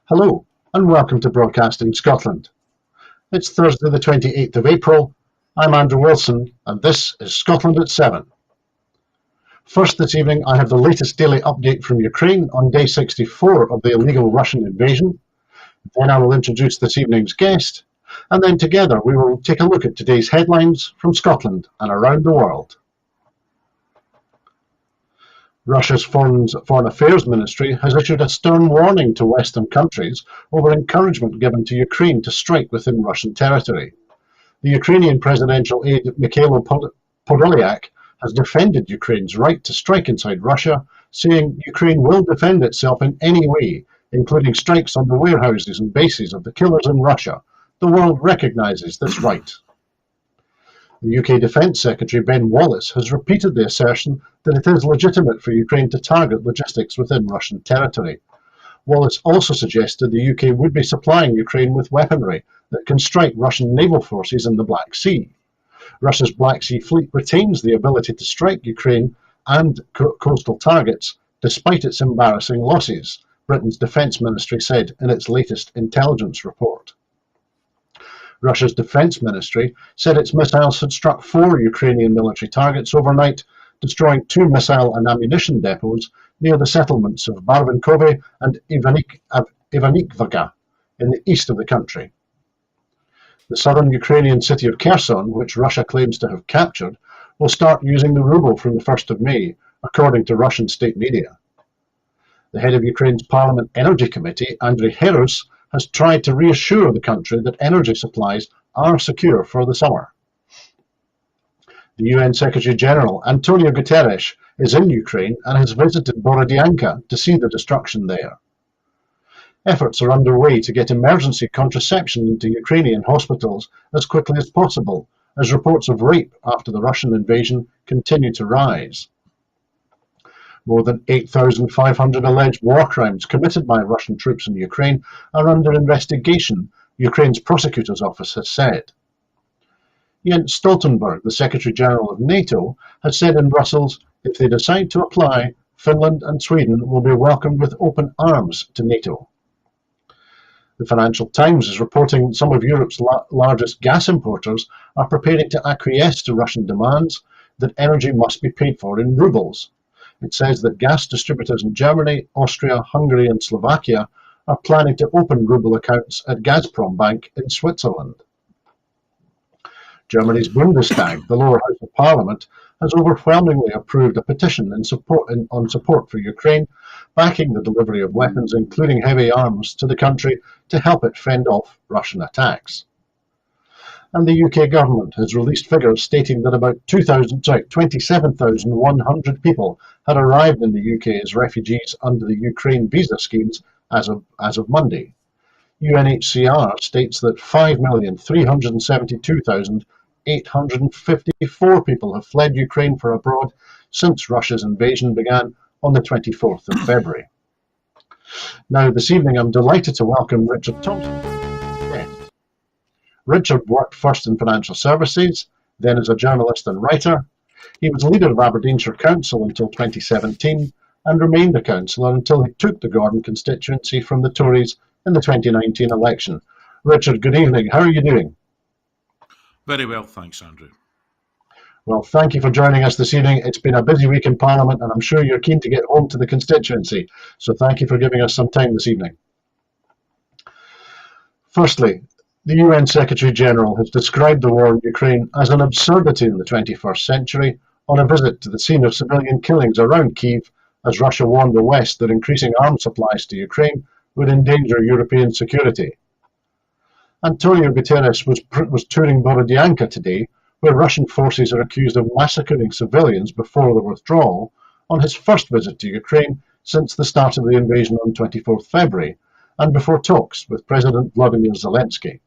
Hello, and welcome to Broadcasting Scotland. It's Thursday the 28th of April. I'm Andrew Wilson, and this is Scotland at 7. First this evening, I have the latest daily update from Ukraine on day 64 of the illegal Russian invasion. Then I will introduce this evening's guest, and then together we will take a look at today's headlines from Scotland and around the world. Russia's Foreign Affairs Ministry has issued a stern warning to Western countries over encouragement given to Ukraine to strike within Russian territory. The Ukrainian presidential aide Mikhailo Podolyak has defended Ukraine's right to strike inside Russia, saying Ukraine will defend itself in any way, including strikes on the warehouses and bases of the killers in Russia. The world recognises this right. The UK Defence Secretary Ben Wallace has repeated the assertion that it is legitimate for Ukraine to target logistics within Russian territory. Wallace also suggested the UK would be supplying Ukraine with weaponry that can strike Russian naval forces in the Black Sea. Russia's Black Sea Fleet retains the ability to strike Ukraine and coastal targets despite its embarrassing losses, Britain's Defence Ministry said in its latest intelligence report. Russia's Defence Ministry said its missiles had struck 4 Ukrainian military targets overnight, destroying 2 missile and ammunition depots near the settlements of Barvinkove and Ivanikivka in the east of the country. The southern Ukrainian city of Kherson, which Russia claims to have captured, will start using the ruble from the 1st of May, according to Russian state media. The head of Ukraine's Parliament Energy Committee, Andriy Herus, has tried to reassure the country that energy supplies are secure for the summer. The UN Secretary-General, Antonio Guterres, is in Ukraine and has visited Borodyanka to see the destruction there. Efforts are underway to get emergency contraception into Ukrainian hospitals as quickly as possible, as reports of rape after the Russian invasion continue to rise. More than 8,500 alleged war crimes committed by Russian troops in Ukraine are under investigation, Ukraine's prosecutor's office has said. Jens Stoltenberg, the Secretary-General of NATO, has said in Brussels, if they decide to apply, Finland and Sweden will be welcomed with open arms to NATO. The Financial Times is reporting some of Europe's largest gas importers are preparing to acquiesce to Russian demands that energy must be paid for in rubles. It says that gas distributors in Germany, Austria, Hungary and Slovakia are planning to open ruble accounts at Gazprom Bank in Switzerland. Germany's Bundestag, the lower house of parliament, has overwhelmingly approved a petition on support for Ukraine, backing the delivery of weapons, including heavy arms, to the country to help it fend off Russian attacks. And the UK government has released figures stating that about 27,100 people had arrived in the UK as refugees under the Ukraine visa schemes as of Monday. UNHCR states that 5,372,854 people have fled Ukraine for abroad since Russia's invasion began on the 24th of February. Now, this evening, I'm delighted to welcome Richard Thomson. Richard worked first in financial services, then as a journalist and writer. He was leader of Aberdeenshire Council until 2017 and remained a councillor until he took the Gordon constituency from the Tories in the 2019 election. Richard, good evening. How are you doing? Very well, thanks, Andrew. Well, thank you for joining us this evening. It's been a busy week in Parliament, and I'm sure you're keen to get home to the constituency. So thank you for giving us some time this evening. Firstly, the UN Secretary-General has described the war in Ukraine as an absurdity in the 21st century on a visit to the scene of civilian killings around Kyiv, as Russia warned the West that increasing arms supplies to Ukraine would endanger European security. Antonio Guterres was touring Borodyanka today, where Russian forces are accused of massacring civilians before the withdrawal, on his first visit to Ukraine since the start of the invasion on 24th February, and before talks with President Vladimir Zelensky.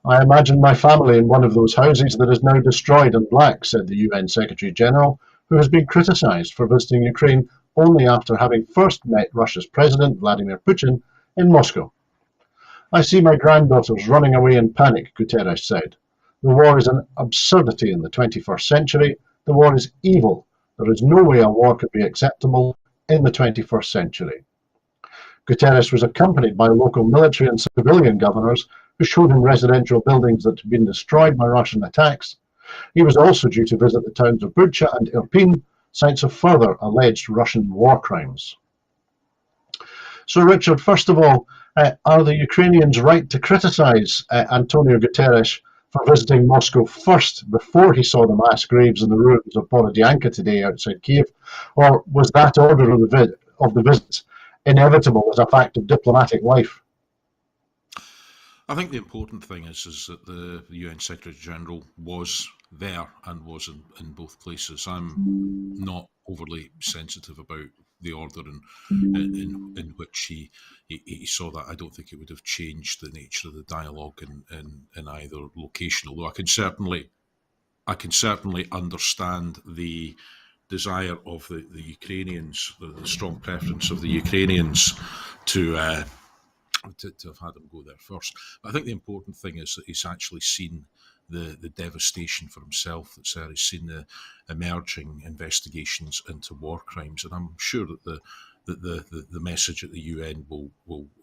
I imagine my family in one of those houses that is now destroyed and black, said the UN Secretary-General, who has been criticised for visiting Ukraine only after having first met Russia's President Vladimir Putin in Moscow. I see my granddaughters running away in panic, Guterres said. The war is an absurdity in the 21st century. The war is evil. There is no way a war could be acceptable in the 21st century. Guterres was accompanied by local military and civilian governors who showed him residential buildings that had been destroyed by Russian attacks. He was also due to visit the towns of Bucha and Irpin, sites of further alleged Russian war crimes. So, Richard, first of all, are the Ukrainians right to criticise Antonio Guterres for visiting Moscow first before he saw the mass graves in the ruins of Borodyanka today outside Kiev, or was that order of the visit inevitable as a fact of diplomatic life? I think the important thing is that the UN Secretary General was there and was in both places. I'm not overly sensitive about the order in which he saw that. I don't think it would have changed the nature of the dialogue in either location. Although I can certainly understand the desire of the Ukrainians, the strong preference of the Ukrainians to have had him go there first. But I think the important thing is that he's actually seen the devastation for himself, that he's seen the emerging investigations into war crimes, and I'm sure that the message at the UN will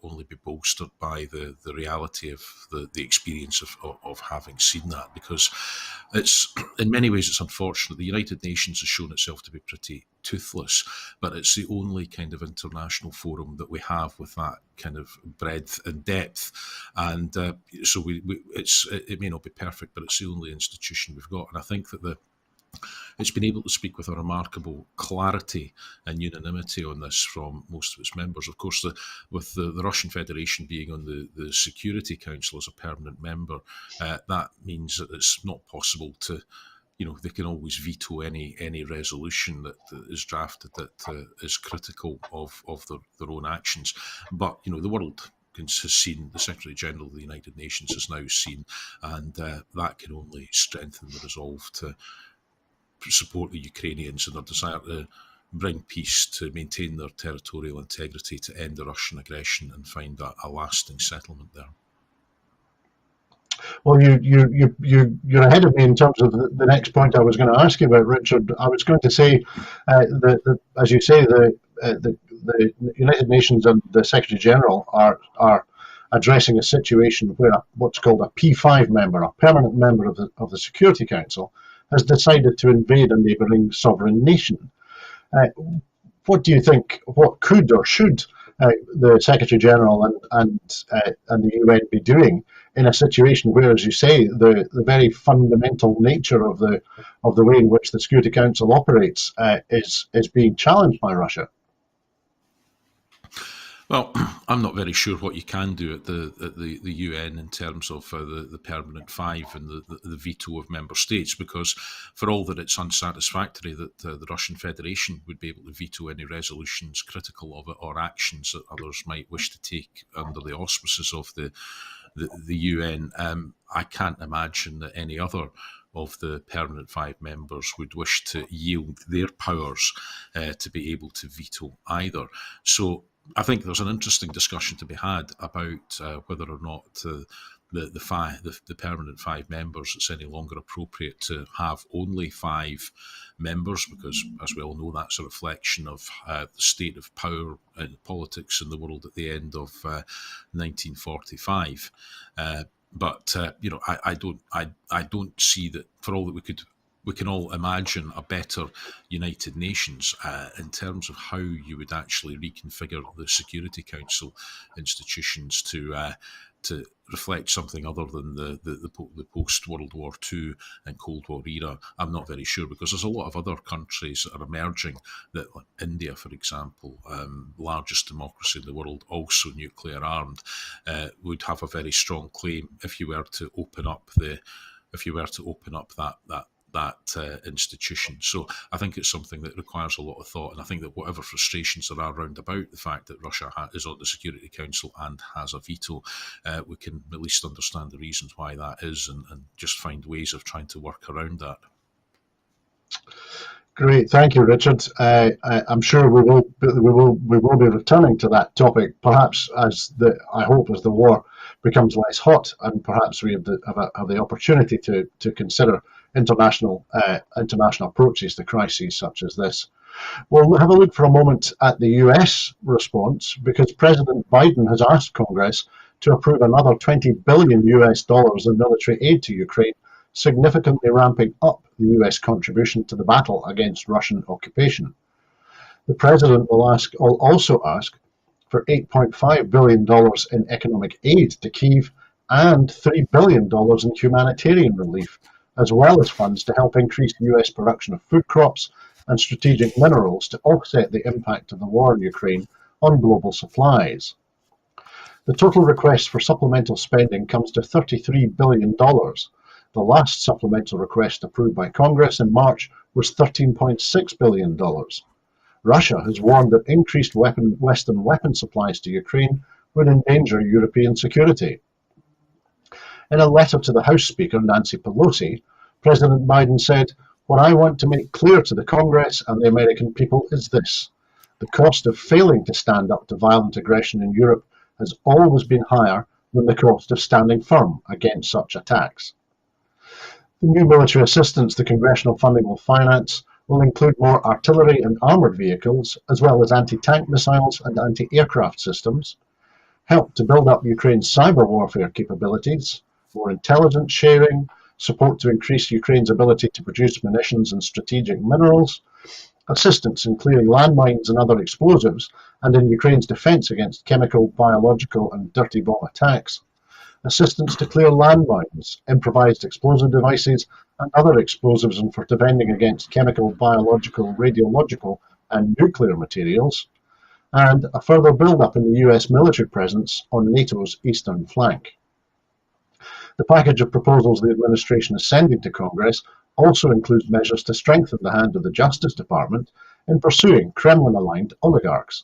only be bolstered by the reality of the experience of having seen that, because it's in many ways it's unfortunate. The United Nations has shown itself to be pretty toothless, but it's the only kind of international forum that we have with that kind of breadth and depth, and so it may not be perfect, but it's the only institution we've got, and I think that it's been able to speak with a remarkable clarity and unanimity on this from most of its members. Of course, with the Russian Federation being on the Security Council as a permanent member, that means that it's not possible to, they can always veto any resolution that is drafted that is critical of their own actions. But, the world has seen, the Secretary General of the United Nations has now seen, and that can only strengthen the resolve to support the Ukrainians and their desire to bring peace, to maintain their territorial integrity, to end the Russian aggression and find a lasting settlement there. Well, you're ahead of me in terms of the next point I was going to ask you about, Richard. I was going to say, as you say, the United Nations and the Secretary General are addressing a situation where what's called a P5 member, a permanent member of the Security Council, has decided to invade a neighbouring sovereign nation. What do you think? What could or should the Secretary General and the UN be doing in a situation where, as you say, the very fundamental nature of the way in which the Security Council operates is being challenged by Russia? Well, I'm not very sure what you can do at the UN in terms of the permanent five and the veto of member states, because for all that it's unsatisfactory that the Russian Federation would be able to veto any resolutions critical of it or actions that others might wish to take under the auspices of the UN, I can't imagine that any other of the permanent five members would wish to yield their powers to be able to veto either. So I think there's an interesting discussion to be had about whether or not the permanent five members, it's any longer appropriate to have only five members, because, as we all know, that's a reflection of the state of power and politics in the world at the end of 1945. But I don't see that, for all that we can all imagine a better United Nations in terms of how you would actually reconfigure the Security Council institutions to reflect something other than the post-World War II and Cold War era. I'm not very sure, because there's a lot of other countries that are emerging, that, like India, for example, largest democracy in the world, also nuclear armed, would have a very strong claim if you were to open up that institution. So I think it's something that requires a lot of thought, and I think that whatever frustrations there are around about the fact that Russia is on the Security Council and has a veto, we can at least understand the reasons why that is, and just find ways of trying to work around that. Great, thank you, Richard. I'm sure we will be returning to that topic, perhaps I hope as the war becomes less hot, and perhaps we have the opportunity to consider international approaches to crises such as this. We'll have a look for a moment at the US response, because President Biden has asked Congress to approve another $20 billion in military aid to Ukraine, significantly ramping up the US contribution to the battle against Russian occupation. The President will also ask for $8.5 billion in economic aid to Kyiv and $3 billion in humanitarian relief, as well as funds to help increase US production of food crops and strategic minerals to offset the impact of the war in Ukraine on global supplies. The total request for supplemental spending comes to $33 billion. The last supplemental request approved by Congress in March was $13.6 billion. Russia has warned that increased Western weapon supplies to Ukraine would endanger European security. In a letter to the House Speaker, Nancy Pelosi, President Biden said, "What I want to make clear to the Congress and the American people is this: the cost of failing to stand up to violent aggression in Europe has always been higher than the cost of standing firm against such attacks." The new military assistance the congressional funding will finance will include more artillery and armoured vehicles, as well as anti-tank missiles and anti-aircraft systems, help to build up Ukraine's cyber warfare capabilities, more intelligence sharing, support to increase Ukraine's ability to produce munitions and strategic minerals, assistance in clearing landmines and other explosives, and in Ukraine's defence against chemical, biological and dirty bomb attacks, assistance to clear landmines, improvised explosive devices and other explosives, and for defending against chemical, biological, radiological and nuclear materials, and a further build-up in the US military presence on NATO's eastern flank. The package of proposals the administration is sending to Congress also includes measures to strengthen the hand of the Justice Department in pursuing Kremlin-aligned oligarchs.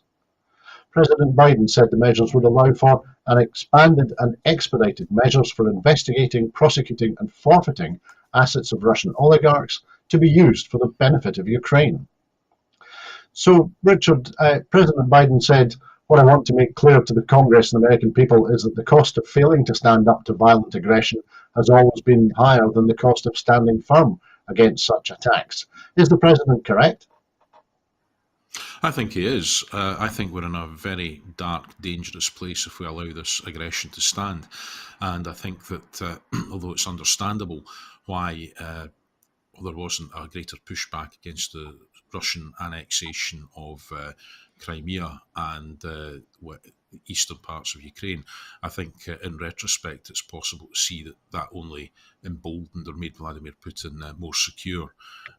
President Biden said the measures would allow for an expanded and expedited measures for investigating, prosecuting and forfeiting assets of Russian oligarchs to be used for the benefit of Ukraine. So, Richard, President Biden said, "What I want to make clear to the Congress and American people is that the cost of failing to stand up to violent aggression has always been higher than the cost of standing firm against such attacks." Is the President correct? I think he is. I think we're in a very dark, dangerous place if we allow this aggression to stand. And I think that although it's understandable why there wasn't a greater pushback against the Russian annexation of Crimea and eastern parts of Ukraine, I think in retrospect it's possible to see that that only emboldened or made Vladimir Putin more secure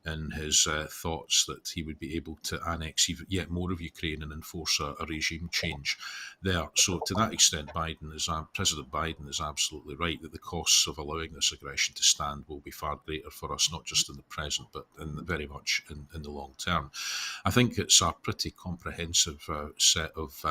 in his thoughts that he would be able to annex yet more of Ukraine and enforce a regime change there. So to that extent, President Biden is absolutely right that the costs of allowing this aggression to stand will be far greater for us, not just in the present, but very much in the long term. I think it's a pretty comprehensive set of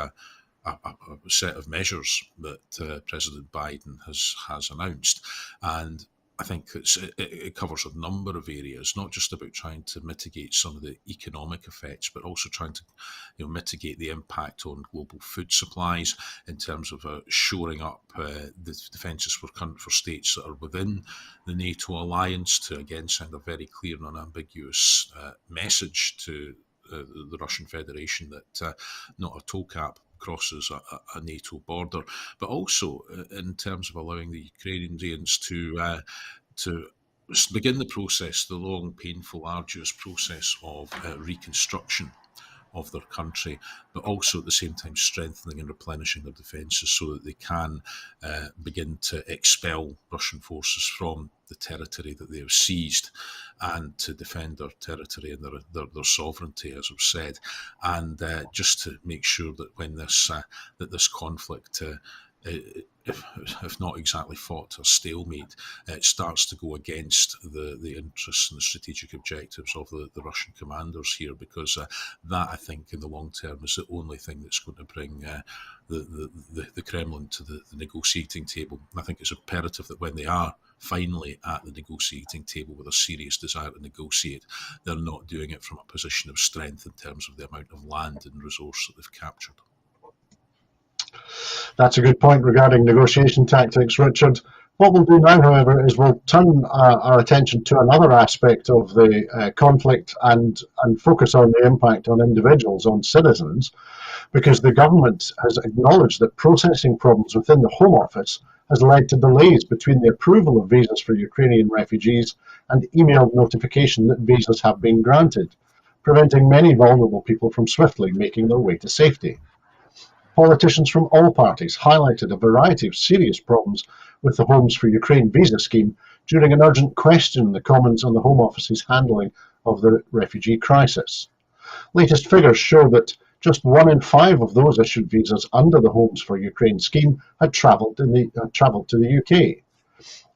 measures that President Biden has announced, and I think it covers a number of areas, not just about trying to mitigate some of the economic effects, but also trying to mitigate the impact on global food supplies in terms of shoring up the defences for states that are within the NATO alliance, to again send a very clear and unambiguous message to the Russian Federation that not a toe cap crosses a NATO border, but also in terms of allowing the Ukrainians to begin the process, the long, painful, arduous process of reconstruction of their country, but also at the same time strengthening and replenishing their defences so that they can begin to expel Russian forces from the territory that they have seized and to defend their territory and their sovereignty, as I've said, and just to make sure that when this conflict if not exactly fought to a stalemate, it starts to go against the interests and the strategic objectives of the Russian commanders here, because that, I think, in the long term is the only thing that's going to bring the Kremlin to the negotiating table. I think it's imperative that when they are finally at the negotiating table with a serious desire to negotiate, they're not doing it from a position of strength in terms of the amount of land and resource that they've captured. That's a good point regarding negotiation tactics, Richard. What we'll do now, however, is we'll turn our attention to another aspect of the conflict and focus on the impact on individuals, on citizens, because the government has acknowledged that processing problems within the Home Office has led to delays between the approval of visas for Ukrainian refugees and emailed notification that visas have been granted, preventing many vulnerable people from swiftly making their way to safety. Politicians from all parties highlighted a variety of serious problems with the Homes for Ukraine visa scheme during an urgent question in the Commons on the Home Office's handling of the refugee crisis. Latest figures show that just 1 in 5 of those issued visas under the Homes for Ukraine scheme had travelled to the UK.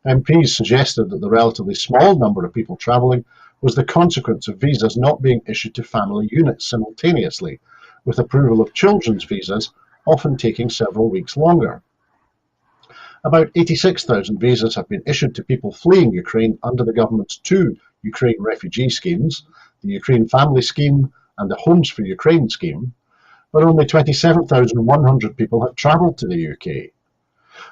MPs suggested that the relatively small number of people travelling was the consequence of visas not being issued to family units simultaneously, with approval of children's visas often taking several weeks longer. About 86,000 visas have been issued to people fleeing Ukraine under the government's 2 Ukraine refugee schemes, the Ukraine Family Scheme and the Homes for Ukraine scheme, but only 27,100 people have travelled to the UK.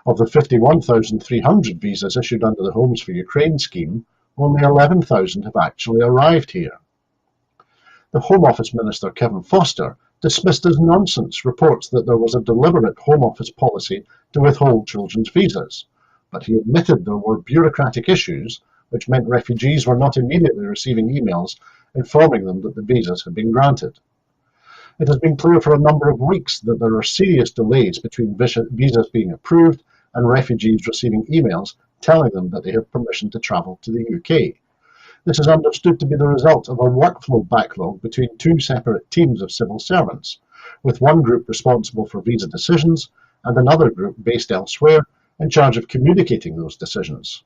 Of the 51,300 visas issued under the Homes for Ukraine scheme, only 11,000 have actually arrived here. The Home Office Minister, Kevin Foster, dismissed as nonsense reports that there was a deliberate Home Office policy to withhold children's visas, but he admitted there were bureaucratic issues which meant refugees were not immediately receiving emails informing them that the visas had been granted. It has been clear for a number of weeks that there are serious delays between visas being approved and refugees receiving emails telling them that they have permission to travel to the UK. This is understood to be the result of a workflow backlog between 2 separate teams of civil servants, with one group responsible for visa decisions and another group based elsewhere in charge of communicating those decisions.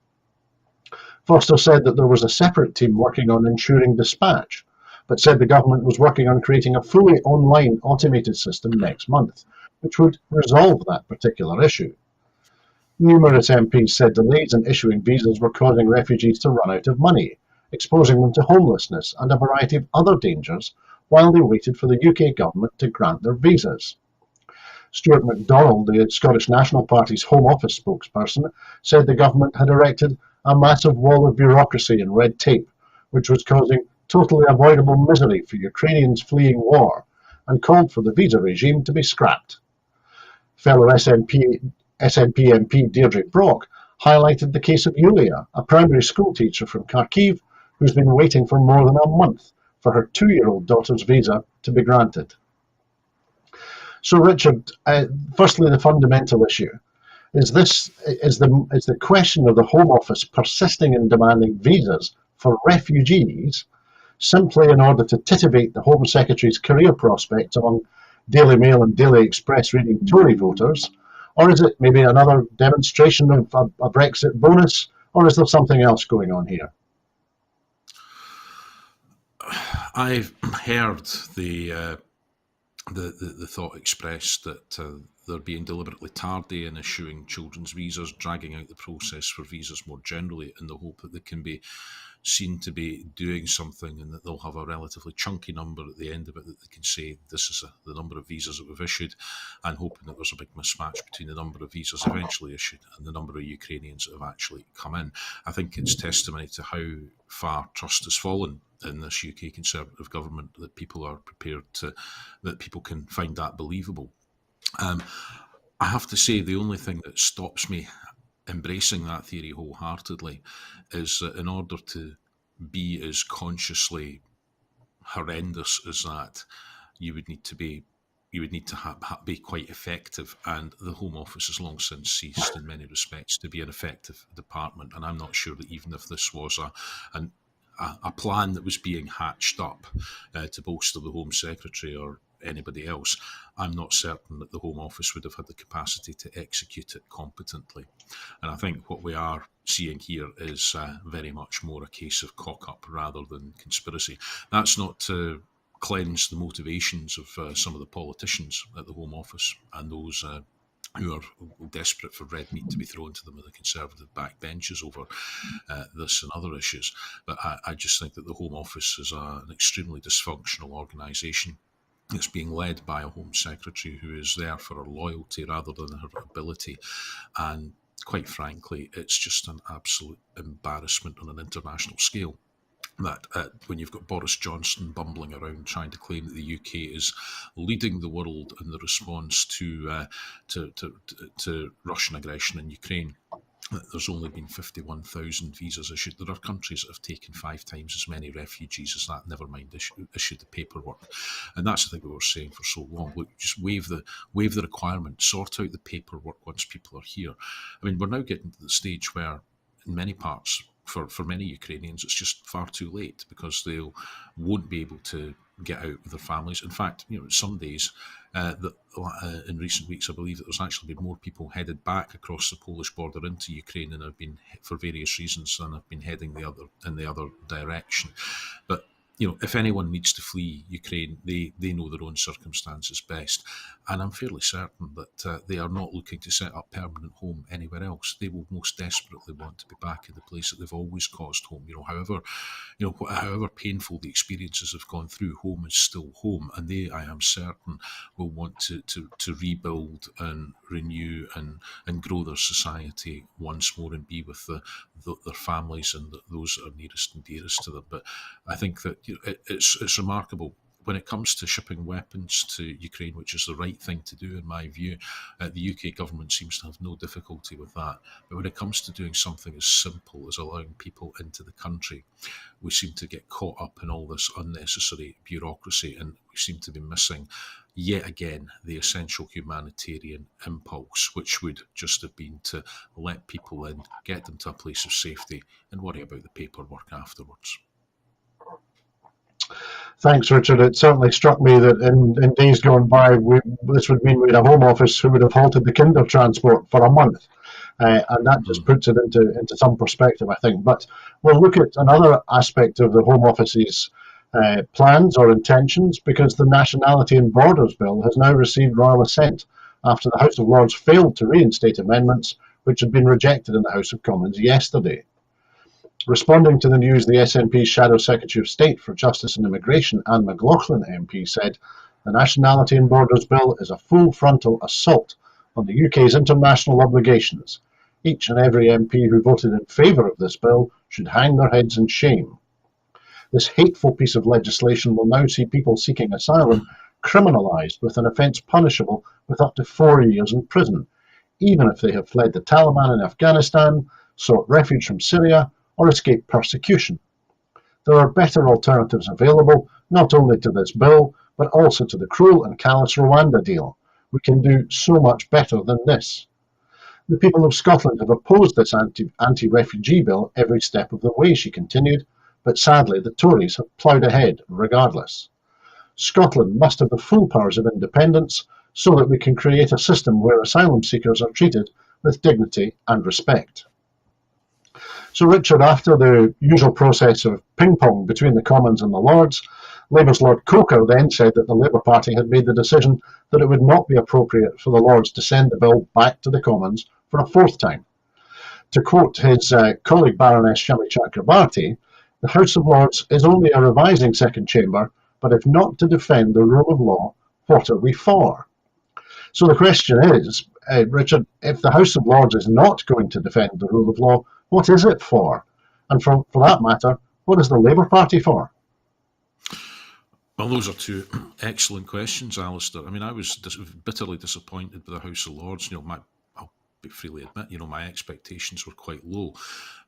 Foster said that there was a separate team working on ensuring dispatch, but said the government was working on creating a fully online automated system next month, which would resolve that particular issue. Numerous MPs said delays in issuing visas were causing refugees to run out of money, exposing them to homelessness and a variety of other dangers while they waited for the UK government to grant their visas. Stuart MacDonald, the Scottish National Party's Home Office spokesperson, said the government had erected a massive wall of bureaucracy and red tape, which was causing totally avoidable misery for Ukrainians fleeing war, and called for the visa regime to be scrapped. Fellow SNP MP Deirdre Brock highlighted the case of Yulia, a primary school teacher from Kharkiv who's been waiting for more than a month for her 2-year-old daughter's visa to be granted. So, Richard, firstly, the fundamental issue is the question of the Home Office persisting in demanding visas for refugees simply in order to titivate the Home Secretary's career prospects among Daily Mail and Daily Express reading Tory voters, or is it maybe another demonstration of a Brexit bonus, or is there something else going on here? I've heard the thought expressed that they're being deliberately tardy in issuing children's visas, dragging out the process for visas more generally, in the hope that they can be seen to be doing something and that they'll have a relatively chunky number at the end of it that they can say this is the number of visas that we've issued, and hoping that there's a big mismatch between the number of visas eventually issued and the number of Ukrainians that have actually come in. I think it's testimony to how far trust has fallen in this UK Conservative government that people are prepared to, that people can find that believable. I have to say the only thing that stops me embracing that theory wholeheartedly is that in order to be as consciously horrendous as that, you would need to be quite effective, and the Home Office has long since ceased in many respects to be an effective department. And I'm not sure that even if this was a plan that was being hatched up to bolster the Home Secretary or anybody else, I'm not certain that the Home Office would have had the capacity to execute it competently. And I think what we are seeing here is very much more a case of cock-up rather than conspiracy. That's not to cleanse the motivations of some of the politicians at the Home Office and those who are desperate for red meat to be thrown to them at the Conservative backbenches over this and other issues. But I just think that the Home Office is an extremely dysfunctional organisation. It's being led by a Home Secretary who is there for her loyalty rather than her ability. And quite frankly, it's just an absolute embarrassment on an international scale. That when you've got Boris Johnson bumbling around trying to claim that the UK is leading the world in the response to Russian aggression in Ukraine, there's only been 51,000 visas issued. There are countries that have taken 5 times as many refugees as that, never mind issued the paperwork. And that's the thing we were saying for so long. Look, just waive the requirement, sort out the paperwork once people are here. I mean, we're now getting to the stage where in many parts, for many Ukrainians, it's just far too late because they won't be able to get out with their families. In fact, some days, in recent weeks, I believe that there's actually been more people headed back across the Polish border into Ukraine than have been, for various reasons, than have been heading in the other direction. But if anyone needs to flee Ukraine, they know their own circumstances best. And I'm fairly certain that they are not looking to set up permanent home anywhere else. They will most desperately want to be back in the place that they've always caused home. However painful the experiences have gone through, home is still home. And they, I am certain, will want to rebuild and renew and grow their society once more and be with their families and those that are nearest and dearest to them. But I think that it's remarkable when it comes to shipping weapons to Ukraine, which is the right thing to do in my view. The UK government seems to have no difficulty with that. But when it comes to doing something as simple as allowing people into the country, we seem to get caught up in all this unnecessary bureaucracy, and we seem to be missing yet again the essential humanitarian impulse, which would just have been to let people in, get them to a place of safety, and worry about the paperwork afterwards. Thanks, Richard. It certainly struck me that in days gone by, this would mean we'd a Home Office who would have halted the Kinder transport for a month. And that just puts it into some perspective, I think. But we'll look at another aspect of the Home Office's plans or intentions, because the Nationality and Borders Bill has now received royal assent after the House of Lords failed to reinstate amendments which had been rejected in the House of Commons yesterday. Responding to the news, the SNP's Shadow Secretary of State for Justice and Immigration, Anne McLaughlin MP, said, "The Nationality and Borders Bill is a full frontal assault on the UK's international obligations. Each and every MP who voted in favour of this bill should hang their heads in shame. This hateful piece of legislation will now see people seeking asylum criminalised with an offence punishable with up to 4 years in prison, even if they have fled the Taliban in Afghanistan, sought refuge from Syria, or escape persecution. There are better alternatives available, not only to this bill, but also to the cruel and callous Rwanda deal. We can do so much better than this." The people of Scotland have opposed this anti-refugee bill every step of the way, she continued, but sadly the Tories have ploughed ahead regardless. Scotland must have the full powers of independence so that we can create a system where asylum seekers are treated with dignity and respect. So, Richard, after the usual process of ping-pong between the Commons and the Lords, Labour's Lord Coker then said that the Labour Party had made the decision that it would not be appropriate for the Lords to send the bill back to the Commons for a fourth time. To quote his colleague Baroness Shami Chakrabarti, "The House of Lords is only a revising second chamber, but if not to defend the rule of law, what are we for?" So the question is, Richard, if the House of Lords is not going to defend the rule of law, what is it for? And for that matter, what is the Labour Party for? Well, those are two excellent questions, Alistair. I mean, I was bitterly disappointed with the House of Lords. I'll freely admit, my expectations were quite low.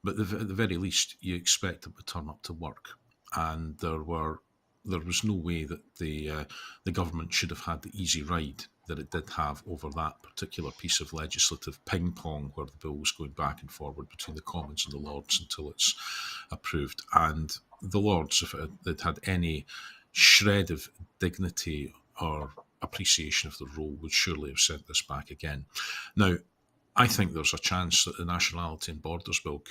But at the very least, you expect them to turn up to work. And there was no way that the government should have had the easy ride that it did have over that particular piece of legislative ping-pong where the bill was going back and forward between the Commons and the Lords until it's approved. And the Lords, if they'd had any shred of dignity or appreciation of the role, would surely have sent this back again. Now, I think there's a chance that the Nationality and Borders Bill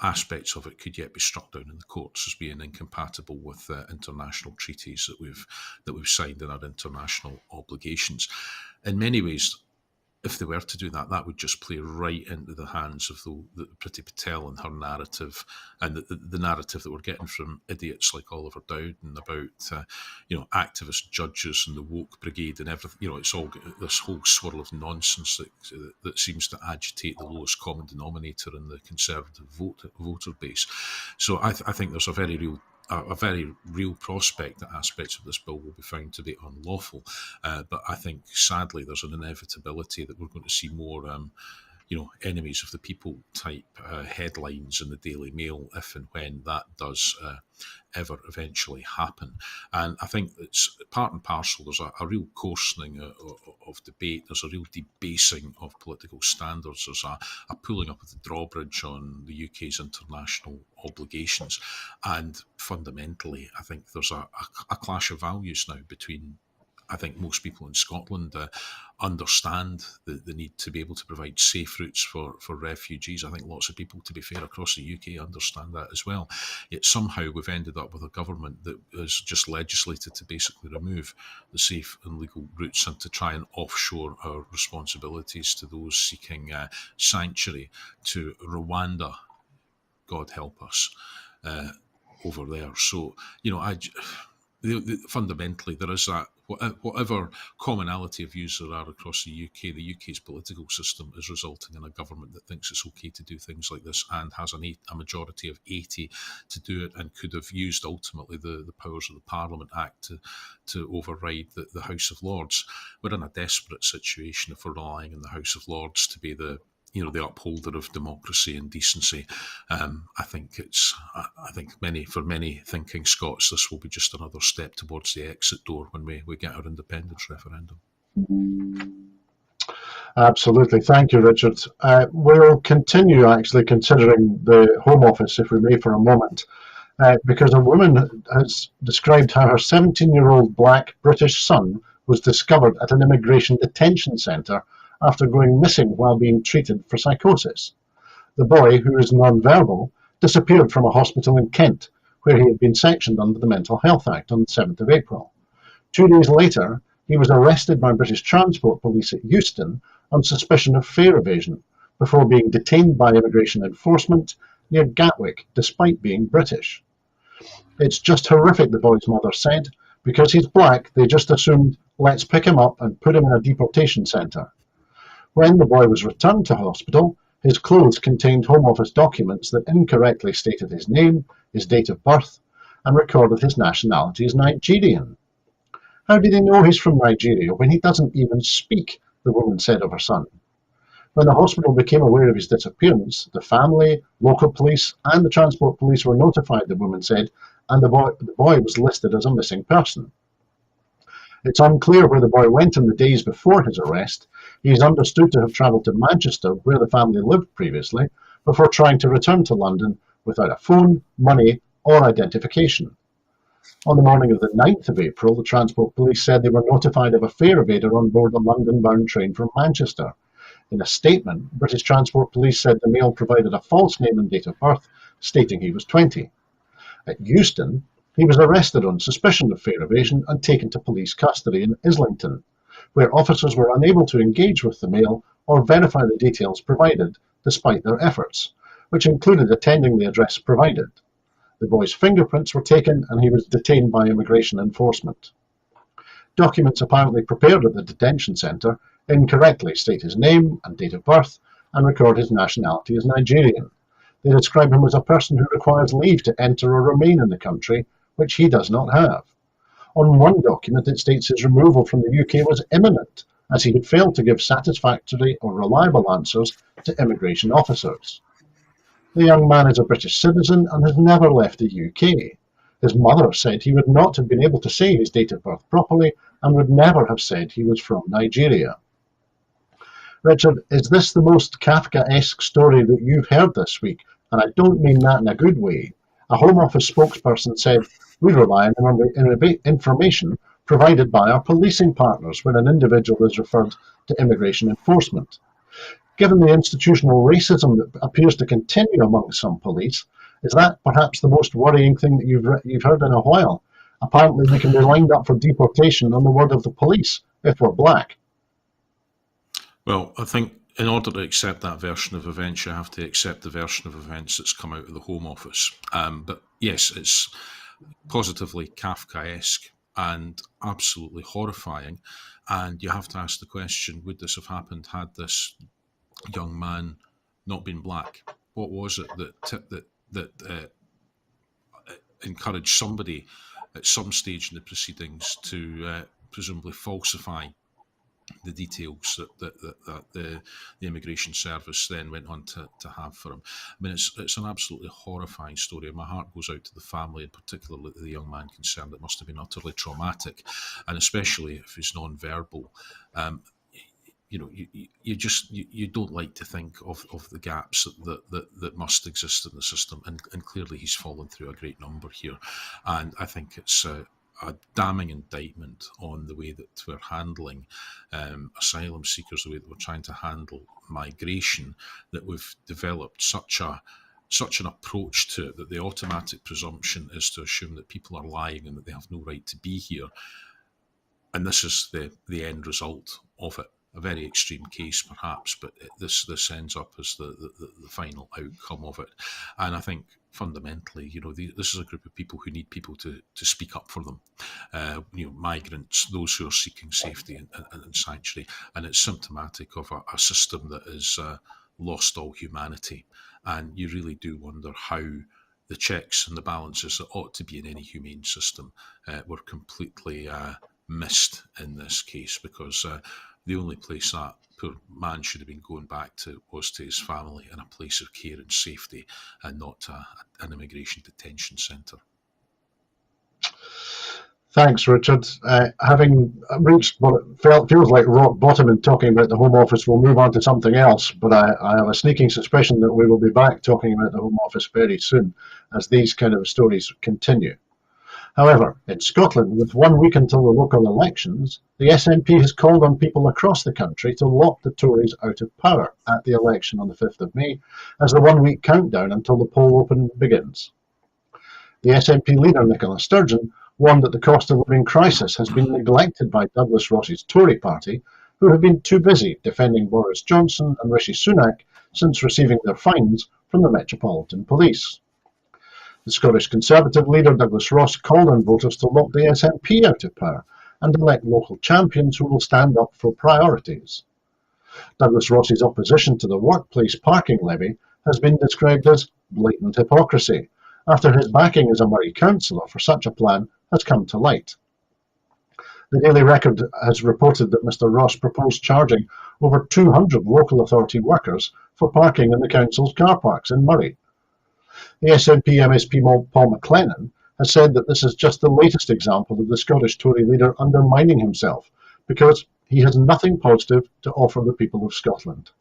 aspects of it could yet be struck down in the courts as being incompatible with international treaties that we've signed in our international obligations. In many ways, if they were to do that, that would just play right into the hands of the Priti Patel and her narrative, and the narrative that we're getting from idiots like Oliver Dowden about, activist judges and the woke brigade and everything. It's all this whole swirl of nonsense that seems to agitate the lowest common denominator in the Conservative voter base. So I think there's a very real prospect that aspects of this bill will be found to be unlawful. But I think, sadly, there's an inevitability that we're going to see more, enemies of the people type headlines in the Daily Mail if and when that does ever eventually happen. And I think it's part and parcel. There's a real coarsening of debate. There's a real debasing of political standards. There's a pulling up of the drawbridge on the UK's international obligations. And fundamentally, I think there's a clash of values now between, I think most people in Scotland understand the need to be able to provide safe routes for refugees. I think lots of people, to be fair, across the UK understand that as well. Yet somehow we've ended up with a government that has just legislated to basically remove the safe and legal routes and to try and offshore our responsibilities to those seeking sanctuary to Rwanda, God help us, over there. So, fundamentally there is that, whatever commonality of views there are across the UK's political system is resulting in a government that thinks it's okay to do things like this and has a majority of 80 to do it, and could have used ultimately the powers of the Parliament Act to override the House of Lords. We're in a desperate situation if we're relying on the House of Lords to be the upholder of democracy and decency. I think for many thinking Scots, this will be just another step towards the exit door when we get our independence referendum. Absolutely. Thank you, Richard. We'll continue actually considering the Home Office, if we may, for a moment, because a woman has described how her 17-year-old black British son was discovered at an immigration detention centre after going missing while being treated for psychosis. The boy, who is non-verbal, disappeared from a hospital in Kent, where he had been sectioned under the Mental Health Act on the 7th of April. 2 days later, he was arrested by British Transport Police at Euston on suspicion of fare evasion, before being detained by immigration enforcement near Gatwick, despite being British. It's just horrific, the boy's mother said. Because he's black, they just assumed, let's pick him up and put him in a deportation centre. When the boy was returned to hospital, his clothes contained Home Office documents that incorrectly stated his name, his date of birth, and recorded his nationality as Nigerian. How did he know he's from Nigeria when he doesn't even speak, the woman said of her son. When the hospital became aware of his disappearance, the family, local police, and the transport police were notified, the woman said, and the boy was listed as a missing person. It's unclear where the boy went in the days before his arrest. He is understood to have travelled to Manchester, where the family lived previously, before trying to return to London without a phone, money, or identification. On the morning of the 9th of April, the Transport Police said they were notified of a fare evader on board a London-bound train from Manchester. In a statement, British Transport Police said the male provided a false name and date of birth, stating he was 20. At Euston, he was arrested on suspicion of fare evasion and taken to police custody in Islington, where officers were unable to engage with the male or verify the details provided, despite their efforts, which included attending the address provided. The boy's fingerprints were taken and he was detained by immigration enforcement. Documents apparently prepared at the detention centre incorrectly state his name and date of birth and record his nationality as Nigerian. They describe him as a person who requires leave to enter or remain in the country, which he does not have. On one document, it states his removal from the UK was imminent, as he had failed to give satisfactory or reliable answers to immigration officers. The young man is a British citizen and has never left the UK. His mother said he would not have been able to say his date of birth properly and would never have said he was from Nigeria. Richard, is this the most Kafkaesque story that you've heard this week? And I don't mean that in a good way. A Home Office spokesperson said, we rely on the information provided by our policing partners when an individual is referred to immigration enforcement. Given the institutional racism that appears to continue among some police, is that perhaps the most worrying thing that you've heard in a while? Apparently we can be lined up for deportation on the word of the police if we're black. Well, I think in order to accept that version of events, you have to accept the version of events that's come out of the Home Office. But yes, it's positively Kafkaesque and absolutely horrifying. And you have to ask the question, would this have happened had this young man not been black? What was it that encouraged somebody at some stage in the proceedings to presumably falsify the details that the Immigration Service then went on to have for him? I mean, it's an absolutely horrifying story. My heart goes out to the family, and particularly the young man concerned. It must have been utterly traumatic, and especially if he's non-verbal. You don't like to think of the gaps that must exist in the system, and clearly he's fallen through a great number here, and I think it's a damning indictment on the way that we're handling asylum seekers, the way that we're trying to handle migration, that we've developed such an approach to it that the automatic presumption is to assume that people are lying and that they have no right to be here, and this is the end result of it. A very extreme case, perhaps, but this ends up as the final outcome of it. And I think fundamentally, this is a group of people who need people to speak up for them. Migrants, those who are seeking safety and sanctuary, and it's symptomatic of a system that has lost all humanity. And you really do wonder how the checks and the balances that ought to be in any humane system were completely missed in this case, because the only place that poor man should have been going back to was to his family in a place of care and safety, and not an immigration detention centre. Thanks, Richard. Having reached what feels like rock bottom in talking about the Home Office, we'll move on to something else, but I have a sneaking suspicion that we will be back talking about the Home Office very soon as these kind of stories continue. However, in Scotland, with 1 week until the local elections, the SNP has called on people across the country to lock the Tories out of power at the election on the 5th of May, as the 1 week countdown until the poll open begins. The SNP leader, Nicola Sturgeon, warned that the cost of living crisis has been neglected by Douglas Ross's Tory party, who have been too busy defending Boris Johnson and Rishi Sunak since receiving their fines from the Metropolitan Police. The Scottish Conservative leader Douglas Ross called on voters to lock the SNP out of power and elect local champions who will stand up for priorities. Douglas Ross's opposition to the workplace parking levy has been described as blatant hypocrisy, after his backing as a Murray councillor for such a plan has come to light. The Daily Record has reported that Mr Ross proposed charging over 200 local authority workers for parking in the council's car parks in Murray. The SNP MSP Paul McLennan has said that this is just the latest example of the Scottish Tory leader undermining himself, because he has nothing positive to offer the people of Scotland.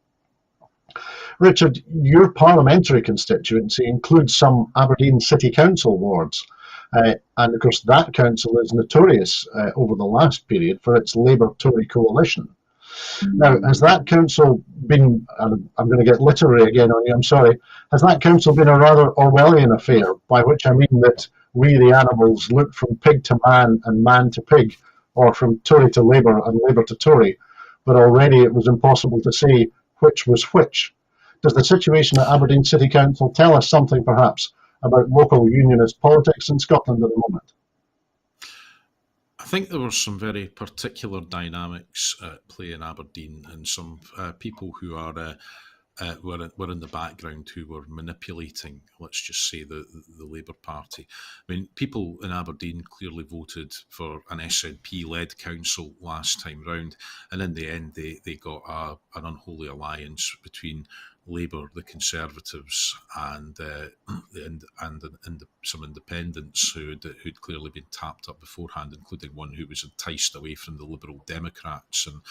Richard, your parliamentary constituency includes some Aberdeen City Council wards, and of course that council is notorious over the last period for its Labour-Tory coalition. Now, has that council been, and I'm going to get literary again on you, I'm sorry, has that council been a rather Orwellian affair, by which I mean that we, the animals, look from pig to man and man to pig, or from Tory to Labour and Labour to Tory, but already it was impossible to say which was which? Does the situation at Aberdeen City Council tell us something, perhaps, about local unionist politics in Scotland at the moment? I think there were some very particular dynamics at play in Aberdeen, and some people who were in the background who were manipulating, let's just say, the Labour Party. I mean, people in Aberdeen clearly voted for an SNP-led council last time round, and in the end they got an unholy alliance between Labour, the Conservatives, and some independents who'd clearly been tapped up beforehand, including one who was enticed away from the Liberal Democrats and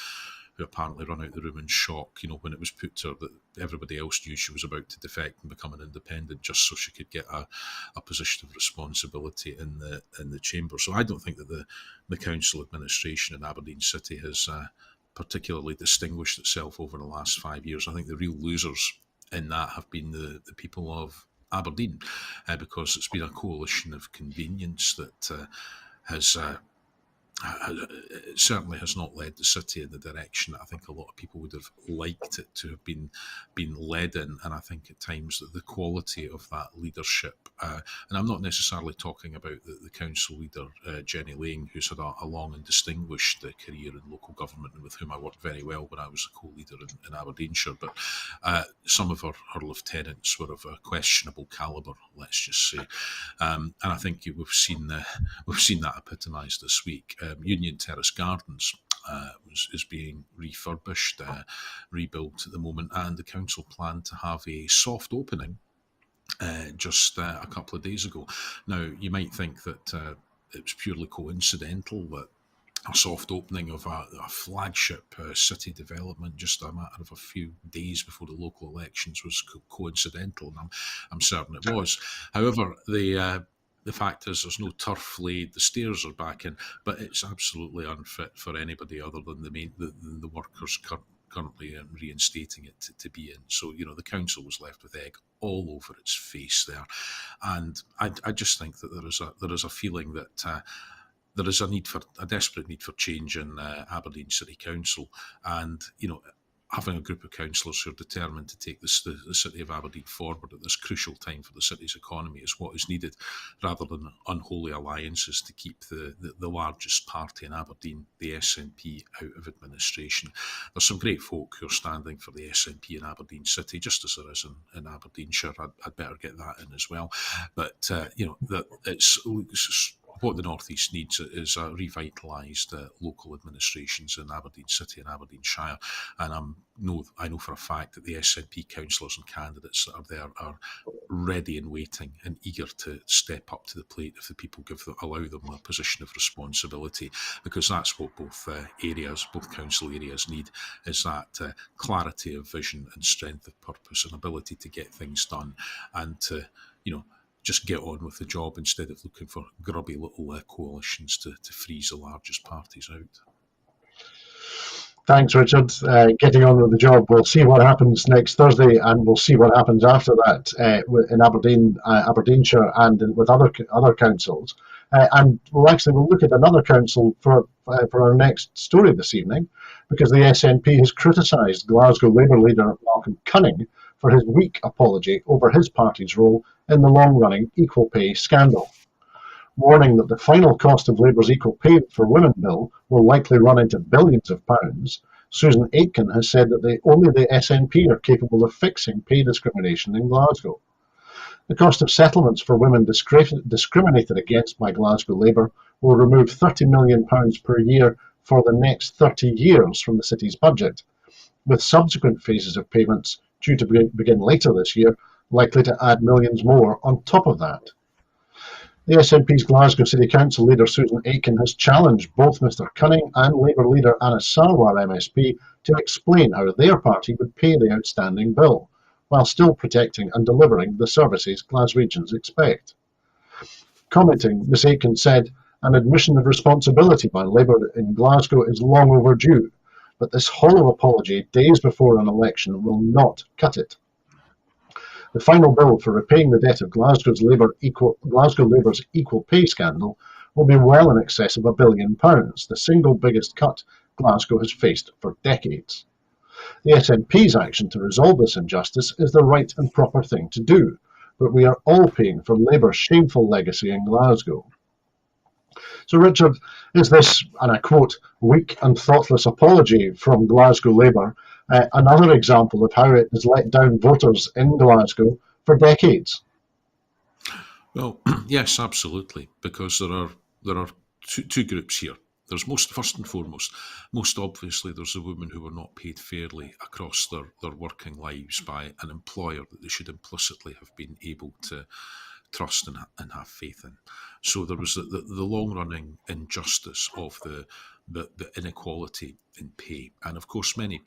who apparently ran out the room in shock, when it was put to her that everybody else knew she was about to defect and become an independent just so she could get a position of responsibility in the chamber. So I don't think that the council administration in Aberdeen City has particularly distinguished itself over the last 5 years. I think the real losers in that have been the people of Aberdeen, because it's been a coalition of convenience that has it certainly has not led the city in the direction that I think a lot of people would have liked it to have been led in. And I think at times that the quality of that leadership, and I'm not necessarily talking about the council leader, Jenny Lang, who's had a long and distinguished career in local government and with whom I worked very well when I was a co-leader in Aberdeenshire, but some of her lieutenants were of a questionable calibre, let's just say. And I think we've seen that epitomised this week. Union Terrace Gardens is being refurbished, rebuilt at the moment, and the council planned to have a soft opening just a couple of days ago. Now, you might think that it was purely coincidental that a soft opening of a flagship city development just a matter of a few days before the local elections was coincidental, and I'm certain it was. However, the fact is there's no turf laid, the stairs are back in, but it's absolutely unfit for anybody other than the workers currently reinstating it to be in. So, the council was left with egg all over its face there. And I just think that there is a feeling that there is a desperate need for change in Aberdeen City Council, and having a group of councillors who are determined to take the city of Aberdeen forward at this crucial time for the city's economy is what is needed, rather than unholy alliances to keep the largest party in Aberdeen, the SNP, out of administration. There's some great folk who are standing for the SNP in Aberdeen City, just as there is in Aberdeenshire. I'd better get that in as well. But that it's what the North East needs is a revitalised local administrations in Aberdeen City and Aberdeenshire. And I know for a fact that the SNP councillors and candidates that are there are ready and waiting and eager to step up to the plate if the people allow them a position of responsibility, because that's what both council areas need, is that clarity of vision and strength of purpose and ability to get things done and to, just get on with the job instead of looking for grubby little coalitions to freeze the largest parties out. Thanks, Richard. Getting on with the job. We'll see what happens next Thursday, and we'll see what happens after that in Aberdeenshire, and with other councils. And we'll look at another council for our next story this evening, because the SNP has criticised Glasgow Labour leader Malcolm Cunning for his weak apology over his party's role in the long-running equal pay scandal. Warning that the final cost of Labour's equal pay for women bill will likely run into billions of pounds, Susan Aitken has said that only the SNP are capable of fixing pay discrimination in Glasgow. The cost of settlements for women discriminated against by Glasgow Labour will remove £30 million per year for the next 30 years from the city's budget, with subsequent phases of payments due to begin later this year, likely to add millions more on top of that. The SNP's Glasgow City Council leader Susan Aitken has challenged both Mr Cunning and Labour leader Anas Sarwar MSP to explain how their party would pay the outstanding bill, while still protecting and delivering the services Glaswegians expect. Commenting, Ms Aitken said, "An admission of responsibility by Labour in Glasgow is long overdue, but this hollow apology days before an election will not cut it. The final bill for repaying the debt of Glasgow Labour's equal pay scandal will be well in excess of £1 billion, the single biggest cut Glasgow has faced for decades. The SNP's action to resolve this injustice is the right and proper thing to do, but we are all paying for Labour's shameful legacy in Glasgow." So, Richard, is this, and I quote, "weak and thoughtless apology from Glasgow Labour another example of how it has let down voters in Glasgow for decades?" Well, yes, absolutely, because there are two groups here. There's first and foremost, most obviously, there's the women who were not paid fairly across their working lives by an employer that they should implicitly have been able to trust and have faith in. So there was the long-running injustice of the inequality in pay, and of course many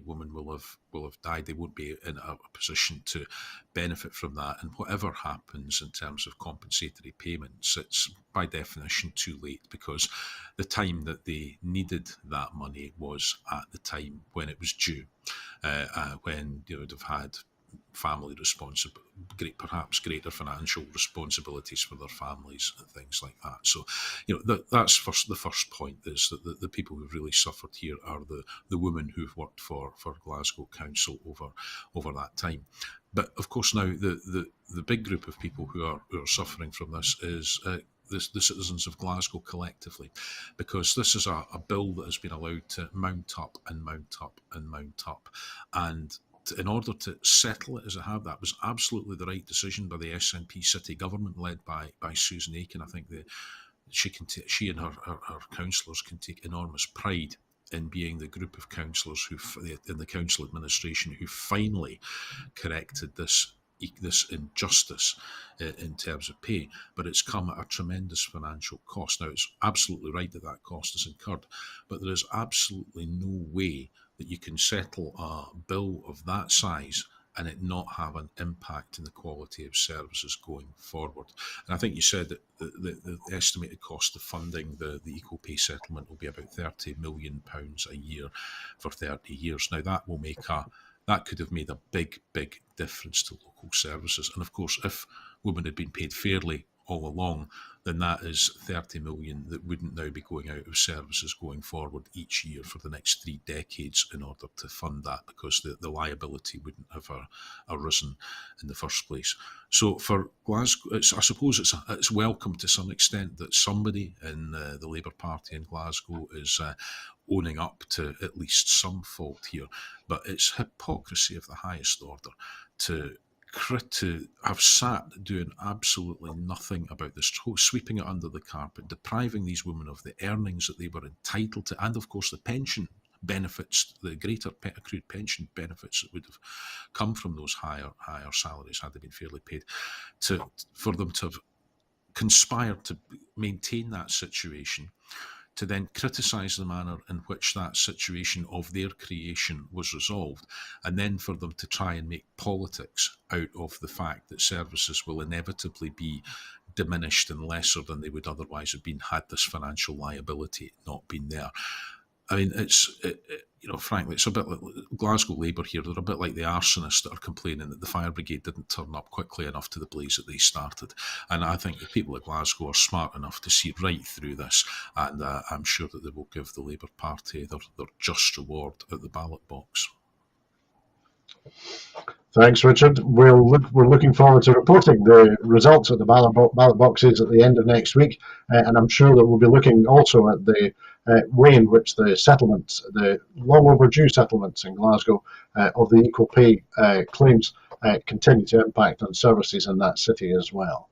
women will have died. They won't be in a position to benefit from that, and whatever happens in terms of compensatory payments, it's by definition too late, because the time that they needed that money was at the time when it was due, when they would have had family responsibility, perhaps greater financial responsibilities for their families and things like that. So, that's the first point, is that the people who've really suffered here are the women who've worked for Glasgow Council over that time. But of course now the big group of people who are suffering from this is the citizens of Glasgow collectively, because this is a bill that has been allowed to mount up and mount up and mount up. And in order to settle it as it had, that was absolutely the right decision by the SNP city government led by Susan Aiken. I think she and her councillors can take enormous pride in being the group of councillors in the council administration who finally corrected this injustice in terms of pay, but it's come at a tremendous financial cost. Now, it's absolutely right that cost is incurred, but there is absolutely no way that you can settle a bill of that size and it not have an impact in the quality of services going forward. And I think you said that the estimated cost of funding the equal pay settlement will be about £30 million a year for 30 years. Now, that could have made a big, big difference to local services. And of course, if women had been paid fairly all along, then that is 30 million that wouldn't now be going out of services going forward each year for the next 3 decades in order to fund that, because the liability wouldn't have arisen in the first place. So for Glasgow, I suppose it's welcome to some extent that somebody in the Labour Party in Glasgow is owning up to at least some fault here, but it's hypocrisy of the highest order to have sat doing absolutely nothing about this, sweeping it under the carpet, depriving these women of the earnings that they were entitled to, and of course the pension benefits, the greater accrued pension benefits that would have come from those higher salaries had they been fairly paid, for them to have conspired to maintain that situation, to then criticise the manner in which that situation of their creation was resolved, and then for them to try and make politics out of the fact that services will inevitably be diminished and lesser than they would otherwise have been had this financial liability not been there. I mean, frankly, it's a bit like Glasgow Labour here. They're a bit like the arsonists that are complaining that the fire brigade didn't turn up quickly enough to the blaze that they started. And I think the people of Glasgow are smart enough to see right through this, and I'm sure that they will give the Labour Party their just reward at the ballot box. Thanks, Richard. We're looking forward to reporting the results of the ballot boxes at the end of next week, and I'm sure that we'll be looking also at the way in which the settlements, the long overdue settlements in Glasgow of the equal pay claims continue to impact on services in that city as well.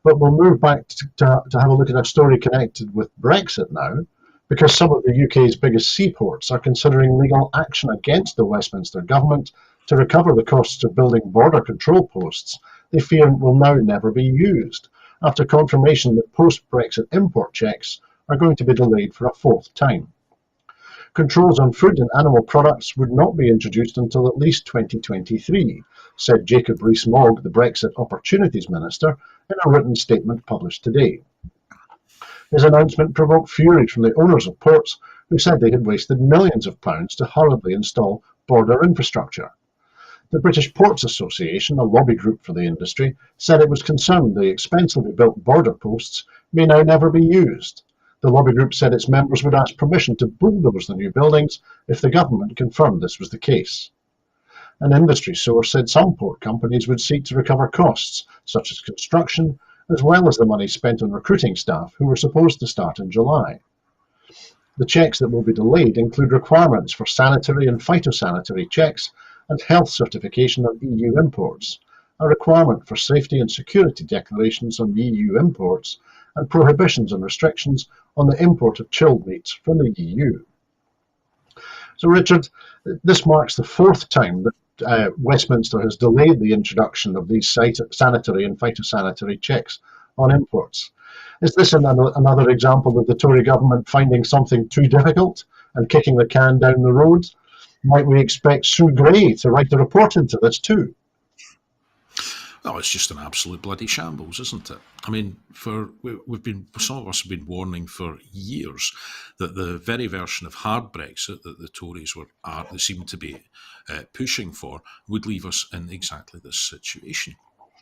But we'll move back to have a look at a story connected with Brexit now, because some of the UK's biggest seaports are considering legal action against the Westminster government to recover the costs of building border control posts they fear will now never be used, after confirmation that post-Brexit import checks are going to be delayed for a 4th time. Controls on food and animal products would not be introduced until at least 2023, said Jacob Rees-Mogg, the Brexit Opportunities Minister, in a written statement published today. His announcement provoked fury from the owners of ports, who said they had wasted millions of pounds to hurriedly install border infrastructure. The British Ports Association, a lobby group for the industry, said it was concerned the expensively built border posts may now never be used. The lobby group said its members would ask permission to bulldoze the new buildings if the government confirmed this was the case. An industry source said some port companies would seek to recover costs, such as construction, as well as the money spent on recruiting staff who were supposed to start in July. The checks that will be delayed include requirements for sanitary and phytosanitary checks and health certification of EU imports, a requirement for safety and security declarations on EU imports, and prohibitions and restrictions on the import of chilled meats from the EU. So, Richard, this marks the 4th time that Westminster has delayed the introduction of these sanitary and phytosanitary checks on imports. Is this another example of the Tory government finding something too difficult and kicking the can down the road? Might we expect Sue Gray to write a report into this too? Oh, it's just an absolute bloody shambles, isn't it? I mean, some of us have been warning for years that the very version of hard Brexit that the Tories they seem to be pushing for would leave us in exactly this situation.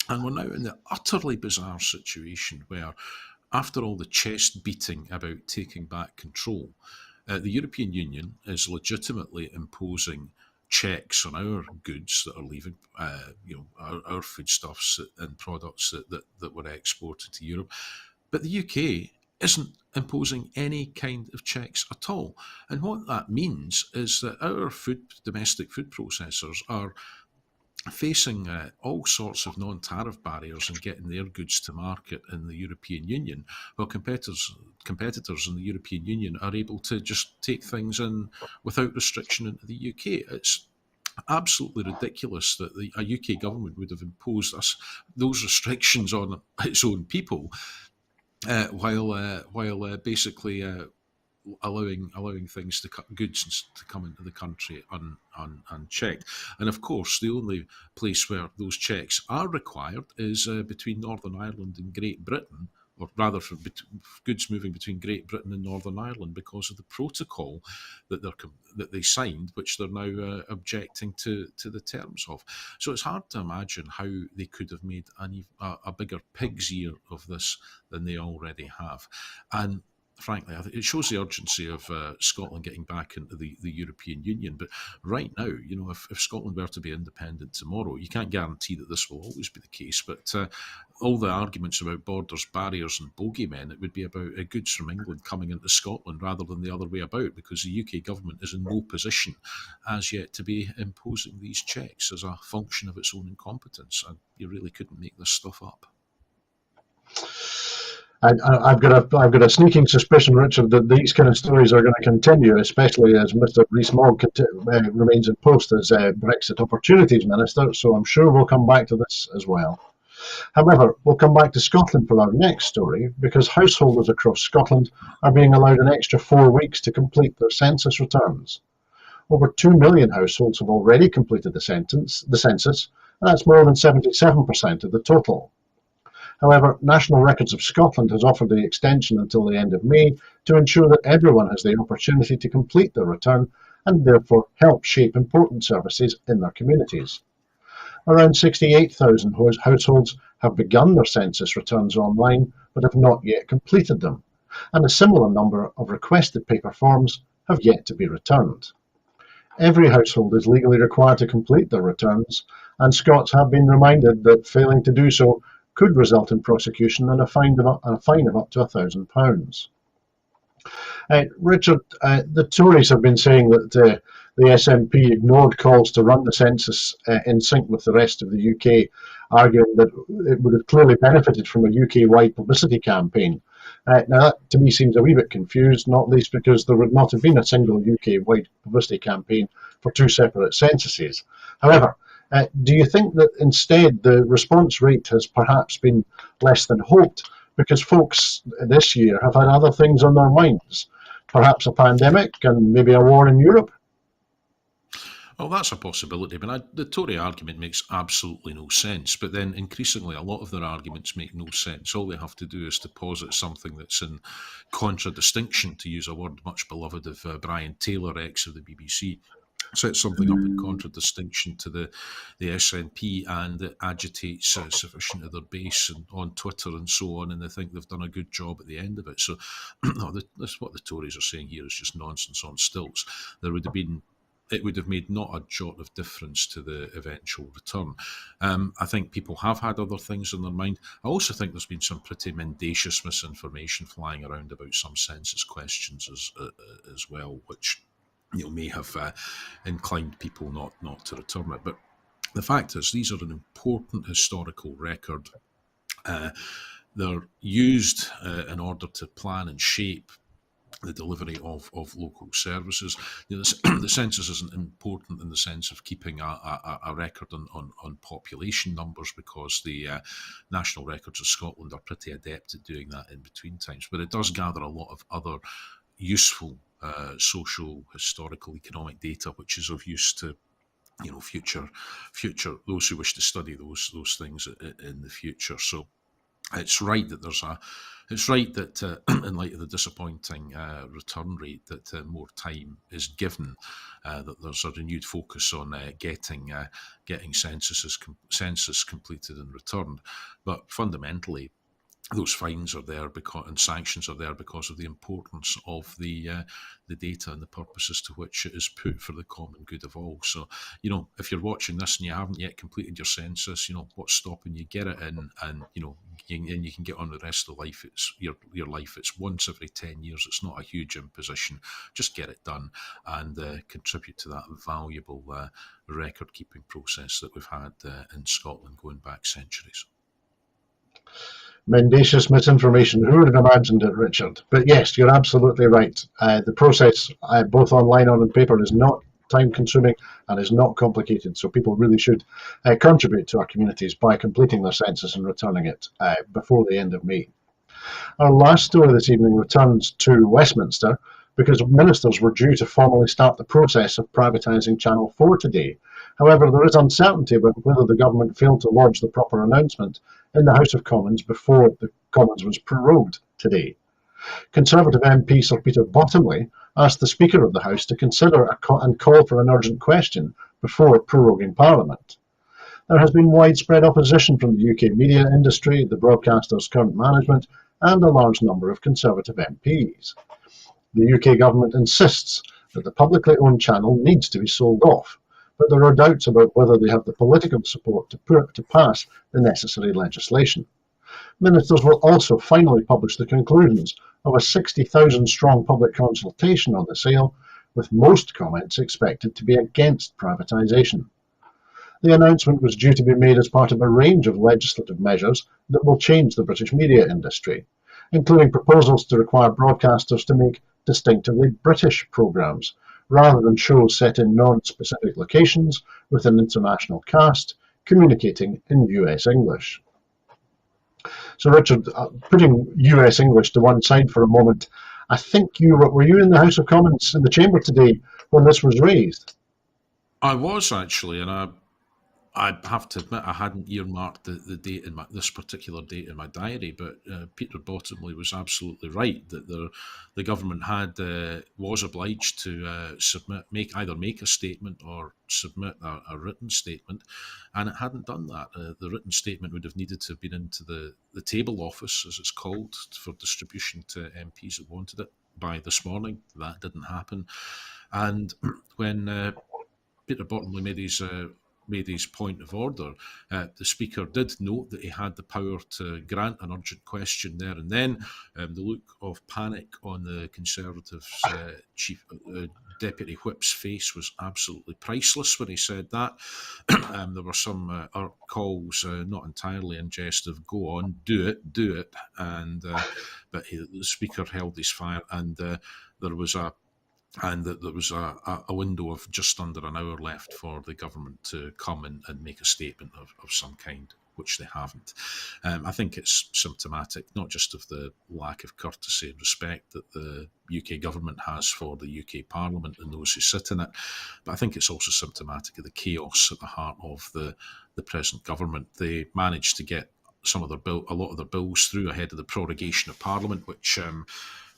And we're now in the utterly bizarre situation where, after all the chest beating about taking back control, the European Union is legitimately imposing checks on our goods that are leaving, our foodstuffs and products that were exported to Europe. But the UK isn't imposing any kind of checks at all. And what that means is that our domestic food processors are facing all sorts of non-tariff barriers in getting their goods to market in the European Union, while competitors in the European Union are able to just take things in without restriction into the UK. It's absolutely ridiculous that a UK government would have imposed those restrictions on its own people, while basically allowing things goods to come into the country unchecked. And of course, the only place where those checks are required is between Northern Ireland and Great Britain, or rather for goods moving between Great Britain and Northern Ireland, because of the protocol that they signed, which they're now objecting to the terms of. So it's hard to imagine how they could have made a bigger pig's ear of this than they already have. And frankly, I think it shows the urgency of Scotland getting back into the European Union. But right now, if Scotland were to be independent tomorrow, you can't guarantee that this will always be the case. But all the arguments about borders, barriers and bogeymen, it would be about goods from England coming into Scotland rather than the other way about, because the UK government is in no position as yet to be imposing these checks as a function of its own incompetence. And you really couldn't make this stuff up. I've got a sneaking suspicion, Richard, that these kind of stories are going to continue, especially as Mr. Rees-Mogg remains in post as Brexit Opportunities Minister. So I'm sure we'll come back to this as well. However, we'll come back to Scotland for our next story, because householders across Scotland are being allowed an extra 4 weeks to complete their census returns. Over 2 million households have already completed the census, and that's more than 77% of the total. However, National Records of Scotland has offered the extension until the end of May to ensure that everyone has the opportunity to complete their return and therefore help shape important services in their communities. Around 68,000 households have begun their census returns online but have not yet completed them, and a similar number of requested paper forms have yet to be returned. Every household is legally required to complete their returns, and Scots have been reminded that failing to do so could result in prosecution and a fine of up to £1,000. Richard, the Tories have been saying that the SNP ignored calls to run the census in sync with the rest of the UK, arguing that it would have clearly benefited from a UK-wide publicity campaign. Now, that to me seems a wee bit confused, not least because there would not have been a single UK-wide publicity campaign for two separate censuses. However, do you think that instead the response rate has perhaps been less than hoped because folks this year have had other things on their minds? Perhaps a pandemic and maybe a war in Europe? Well, that's a possibility. But the Tory argument makes absolutely no sense. But then increasingly, a lot of their arguments make no sense. All they have to do is to posit something that's in contradistinction, to use a word much beloved of Brian Taylor, ex of the BBC. Set something up in contradistinction to the SNP, and it agitates sufficient of their base and on Twitter and so on, and they think they've done a good job at the end of it. So that's what the Tories are saying here is just nonsense on stilts. It would have made not a jot of difference to the eventual return. I think people have had other things on their mind. I also think there's been some pretty mendacious misinformation flying around about some census questions as well, which may have inclined people not to return it. But the fact is, these are an important historical record. They're used in order to plan and shape the delivery of local services. The census isn't important in the sense of keeping a record on population numbers, because the National Records of Scotland are pretty adept at doing that in between times. But it does gather a lot of other useful social, historical, economic data, which is of use to future those who wish to study those things in the future. So it's right that in light of the disappointing return rate, that more time is given, that there's a renewed focus on getting census completed and returned. But fundamentally, those fines are there and sanctions are there because of the importance of the data and the purposes to which it is put for the common good of all. So, if you're watching this and you haven't yet completed your census, what's stopping you? Get it in, and you can get on with the rest of life. It's your life. It's once every 10 years. It's not a huge imposition. Just get it done and contribute to that valuable record keeping process that we've had in Scotland going back centuries. Mendacious misinformation. Who would have imagined it, Richard? But yes, you're absolutely right. The process, both online and on paper, is not time-consuming and is not complicated. So people really should contribute to our communities by completing their census and returning it before the end of May. Our last story this evening returns to Westminster because ministers were due to formally start the process of privatising Channel 4 today. However, there is uncertainty about whether the government failed to lodge the proper announcement in the House of Commons before the Commons was prorogued today. Conservative MP Sir Peter Bottomley asked the Speaker of the House to consider and call for an urgent question before proroguing Parliament. There has been widespread opposition from the UK media industry, the broadcaster's current management, and a large number of Conservative MPs. The UK government insists that the publicly owned channel needs to be sold off, but there are doubts about whether they have the political support to pass the necessary legislation. Ministers will also finally publish the conclusions of a 60,000-strong public consultation on the sale, with most comments expected to be against privatisation. The announcement was due to be made as part of a range of legislative measures that will change the British media industry, including proposals to require broadcasters to make distinctively British programmes, rather than shows set in non-specific locations with an international cast, communicating in US English. So Richard, putting US English to one side for a moment, I think were you in the House of Commons in the chamber today when this was raised? I was actually, and I have to admit I hadn't earmarked the date in this particular date in my diary, but Peter Bottomley was absolutely right that the government was obliged to either make a statement or submit a written statement, and it hadn't done that. The written statement would have needed to have been into the table office, as it's called, for distribution to MPs that wanted it by this morning. That didn't happen, and when Peter Bottomley made his point of order, the Speaker did note that he had the power to grant an urgent question there and then. The look of panic on the Conservatives' chief Deputy Whip's face was absolutely priceless when he said that. There were some calls, not entirely in jest, of "Go on, do it," and but the Speaker held his fire, and there was a window of just under an hour left for the government to come and make a statement of some kind, which they haven't. I think it's symptomatic not just of the lack of courtesy and respect that the UK government has for the UK Parliament and those who sit in it, but I think it's also symptomatic of the chaos at the heart of the present government. They managed to get a lot of their bills through ahead of the prorogation of Parliament, which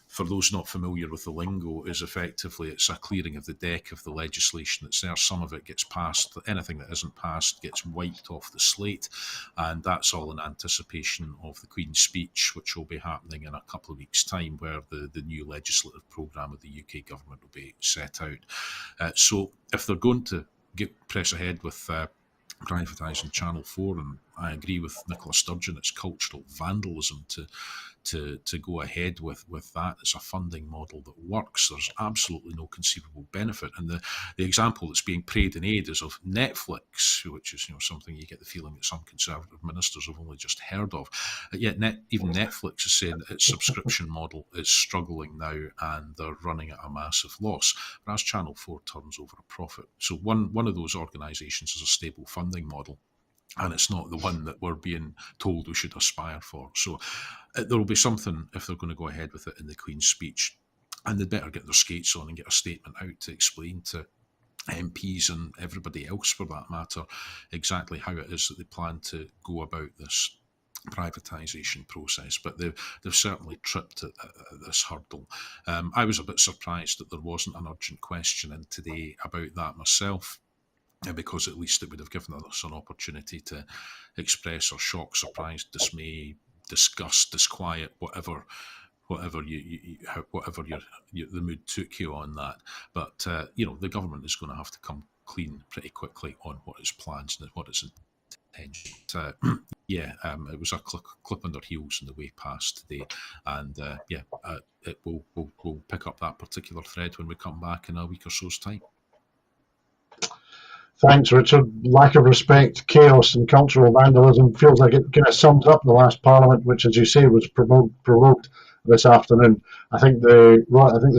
for those not familiar with the lingo, it's a clearing of the deck of the legislation that's there. Some of it gets passed. Anything that isn't passed gets wiped off the slate. And that's all in anticipation of the Queen's speech, which will be happening in a couple of weeks' time, where the new legislative programme of the UK government will be set out. So if they're going to press ahead with privatising Channel 4, and I agree with Nicola Sturgeon, it's cultural vandalism to go ahead with that. It's a funding model that works. There's absolutely no conceivable benefit. And the example that's being prayed in aid is of Netflix, which is something you get the feeling that some Conservative ministers have only just heard of. Yet even Netflix is saying that its subscription model is struggling now and they're running at a massive loss, whereas Channel 4 turns over a profit. So one of those organisations is a stable funding model, and it's not the one that we're being told we should aspire for. So there will be something, if they're going to go ahead with it, in the Queen's speech, and they'd better get their skates on and get a statement out to explain to MPs and everybody else for that matter exactly how it is that they plan to go about this privatisation process, but they've certainly tripped at this hurdle. I was a bit surprised that there wasn't an urgent question in today about that myself, because at least it would have given us an opportunity to express our shock, surprise, dismay, disgust, disquiet, whatever the mood took you on that. But the government is going to have to come clean pretty quickly on what its plans and what its intentions. It was a clip on their heels on the way past today, and we'll pick up that particular thread when we come back in a week or so's time. Thanks, Richard. Lack of respect, chaos and cultural vandalism feels like it kind of sums up the last Parliament, which, as you say, was prorogued this afternoon. I think the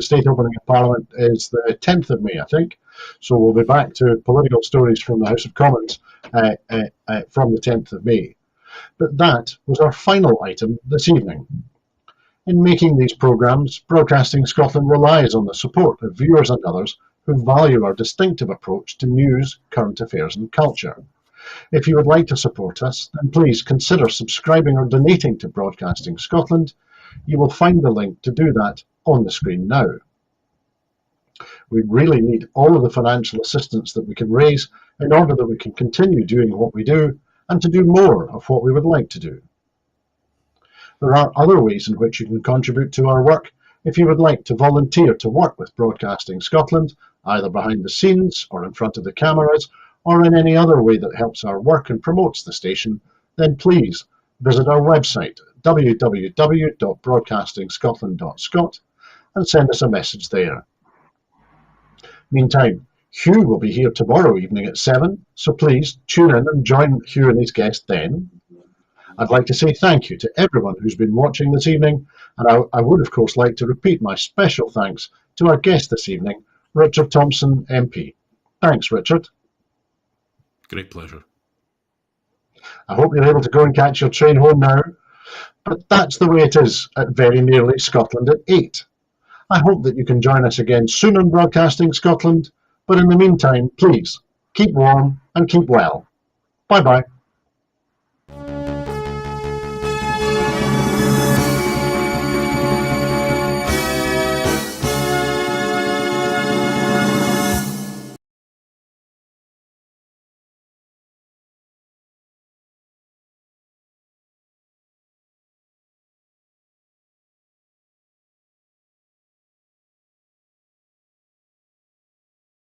state opening of Parliament is the 10th of May, I think. So we'll be back to political stories from the House of Commons from the 10th of May. But that was our final item this evening. In making these programmes, Broadcasting Scotland relies on the support of viewers and others who value our distinctive approach to news, current affairs and culture. If you would like to support us, then please consider subscribing or donating to Broadcasting Scotland. You will find the link to do that on the screen now. We really need all of the financial assistance that we can raise in order that we can continue doing what we do and to do more of what we would like to do. There are other ways in which you can contribute to our work if you would like to volunteer to work with Broadcasting Scotland, either behind the scenes or in front of the cameras, or in any other way that helps our work and promotes the station, then please visit our website www.broadcastingscotland.scot and send us a message there. Meantime, Hugh will be here tomorrow evening at 7, so please tune in and join Hugh and his guest then. I'd like to say thank you to everyone who's been watching this evening, and I would of course like to repeat my special thanks to our guest this evening, Richard Thomson MP. Thanks, Richard. Great pleasure. I hope you're able to go and catch your train home now, but that's the way it is at Very Nearly Scotland at 8. I hope that you can join us again soon on Broadcasting Scotland, but in the meantime, please keep warm and keep well. Bye-bye.